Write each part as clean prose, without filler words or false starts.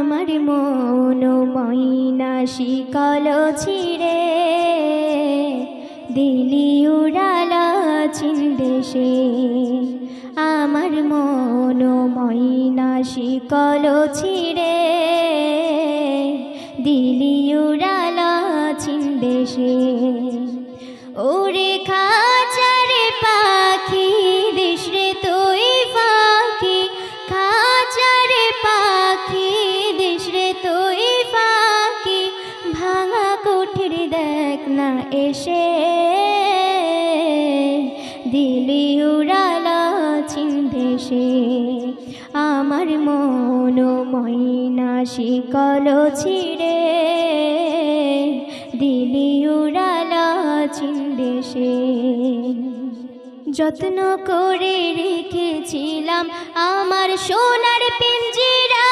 আমার মন ময়না শিকল ছিঁড়ে দিলি উড়ালা চীন দেশে। আমার মন ময়না শিকল ছিঁড়ে দিলি উড়ালা চীন দেশে। ওরে খাঁচারে পাখি দেশরে তুই ফাঁকি, খাঁচারে পাখি দেশরে তুই ফাঁকি, ভাঙা কুঠির দেখ না এসে দিলি উড়ালা চীন দেশে। আমার মন ময়না শিকল ছিঁড়ে দিলি উড়ালা চীন দেশে। যত্ন করে রেখেছিলাম আমার সোনার পিঞ্জিরা,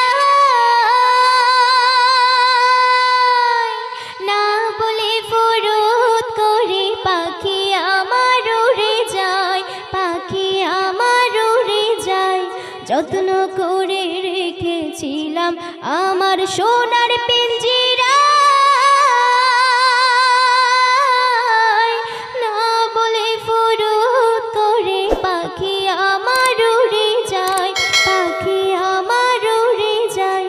না বলে ফুরুত করে পাখি আমার উড়ে যায়, পাখি আমার উড়ে যায়। যত্ন করে রেখেছিলাম আমার সোনার পিঞ্জিরা, না বলে ফুরুত করে পাখি আমার উড়ে যায়, পাখি আমার উড়ে যায়।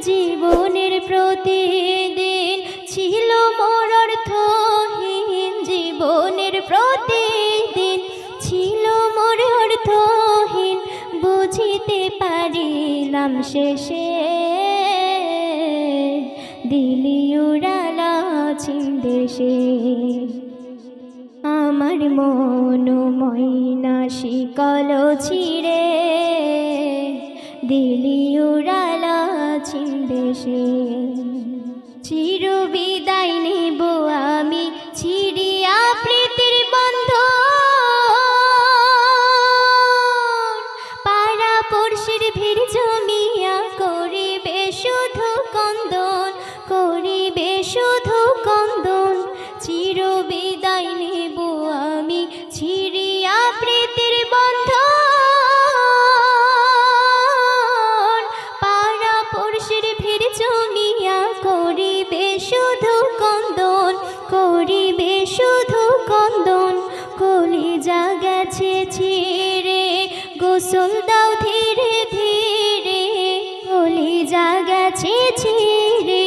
জীবনের প্রতিদিন ছিল মোর অর্থহীন, জীবনের প্রতিদিন ছিল মোর অর্থহীন, বুঝিতে পারিলাম শেষে দিলি উড়ালা চীন দেশে। আমার মন ময়না শিকল ছিঁড়ে দিলি উড়ালা চীন দেশে। চির বিদায় নেব আমি ছিড়িয়া প্রীতির বন্ধন, পাড়া পড়শির ভিড় জমিয়া করিবে শুধু কন্দন, করিবে শুধু কন্দন। চির বিদায় নেব আমি ছিড়িয়া প্রীতির বন্ধন, পাড়া পড়শির ভিড় জমিয়া করিবে শুধু কন্দন, করিবে শুধু কন্দন। কলিজা গেছে ছিঁড়ে গোসল দাও ধীরে ধীরে, কলিজা গেছে ছিঁড়ে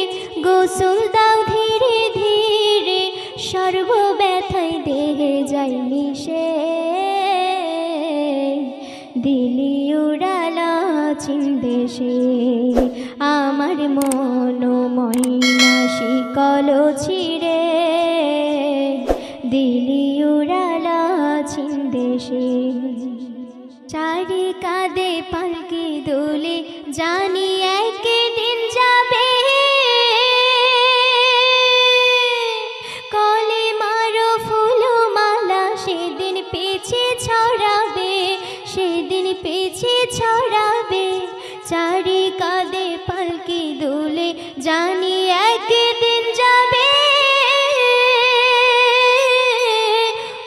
গোসল দাও ধীরে ধীরে, সর্বব্যথায় দেহে যাই মিশে দিলি উড়ালা চীন দেশে। আমার মন ময়না শিকল ছিঁড়ে দিলি উড়ালা চীন দেশে। চারি কাঁধে পালকি দোলে জানি একদিন যাবে, কলে মারো ফুল মালা সেদিন পিছে ছড়াবে, সেদিন পিছে ছড়াবে। চারি কাঁধে পালকি দোলে জানি একদিন যাবে,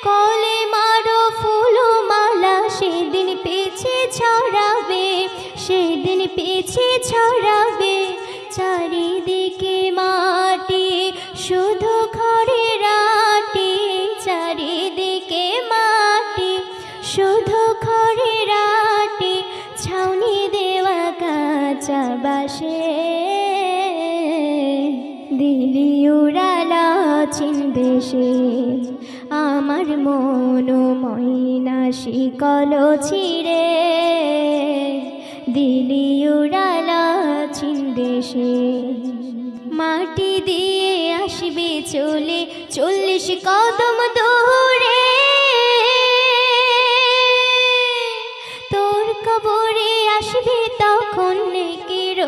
কলে মারো ফুল মালা সেদিন পিছে ছড়াবে, সেদিন পিছে ছড়াবে। চারিদিকে মাটি শুধু খড়ের আটি, চারিদিকে মাটি শুধু খড়ের আটি, ছাউনি দেওয়া কাঁচা বাসে দিলি উড়ালা চীন দেশে। আমার মন ময়না শিকল ছিঁড়ে দিলি উড়ালা চীন দেশে। মাটি দিয়ে আসবে চলে 40 কদম দূরে, তোর কবরে আসবে তখন নেকির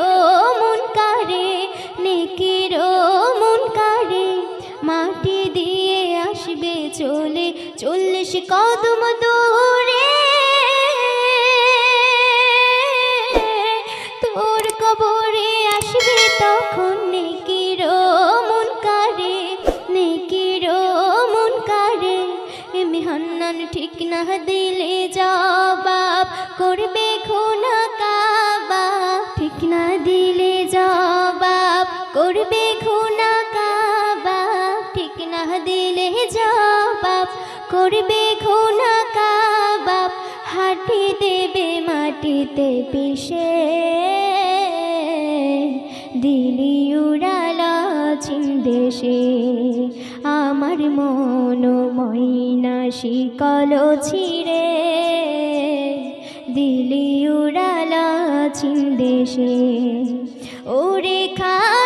মন কারে, নেকির মন কারে। মাটি দিয়ে আসবে চলে 40 কদম দূরে, তোর কবরে আসবে তখন নেকির মন কারে, নেকির মন কারে। মেহান্নান ঠিক না দিলে জবাব করবে খুনা কাবা, ঠিক না দিলে জবাব করবে ঘুনা কাবাব, হাঁটি দেবে মাটিতে পিষে। দিলি উড়ালা চীন দেশে, আমার মন ময়না শিকল ছিঁড়ে। দিলি উড়ালা চীন দেশে, ওরে খা